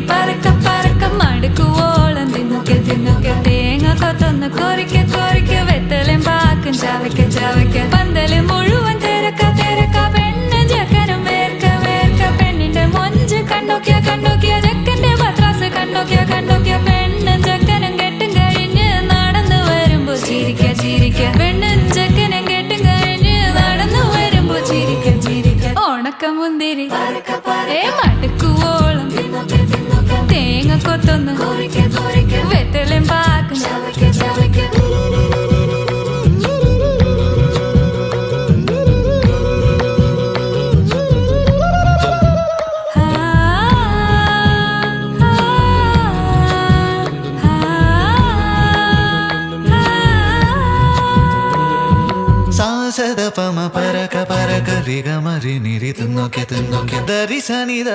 പറക്ക പറക്ക മടുക്കുവോളം തിന്നൊക്കെ തിന്നൊക്കെ തേങ്ങ കൊത്തൊന്ന് കൊറിക്ക കൊറിക്ക വെത്തലും പാക്കും ചവയ്ക്ക ചവയ്ക്ക പന്തല് മുഴുവൻ തിരക്ക തിരക്ക പെണ്ണ് ജക്കനും വേർക്ക വേർക്ക പെണ്ണിന്റെ മൊഞ്ച് കണ്ടോക്കിയ കണ്ടോക്കിയ ജക്കന്റെ പത്രാസ് കണ്ടോക്കിയ കണ്ടോക്കിയ പെണ്ണും ജക്കനും കെട്ടും കഴിഞ്ഞ് നടന്നു വരുമ്പോ ചിരിക്ക ചിരിക്ക പെണ്ണും ജക്കനും കെട്ടും കഴിഞ്ഞ് നടന്നു വരുമ്പോ ചിരിക്ക ചിരിക്ക ഉണക്ക മുന്തിരി മടുക്കുവോളം തേങ്ങ കൊത്തൊന്ന് വെത്തലും പാക്കും സാസദ പമ പരക പരക രിഗ മരി നിരി തിന്നൊക്കെ തിന്നൊക്കെ ദരി സനിത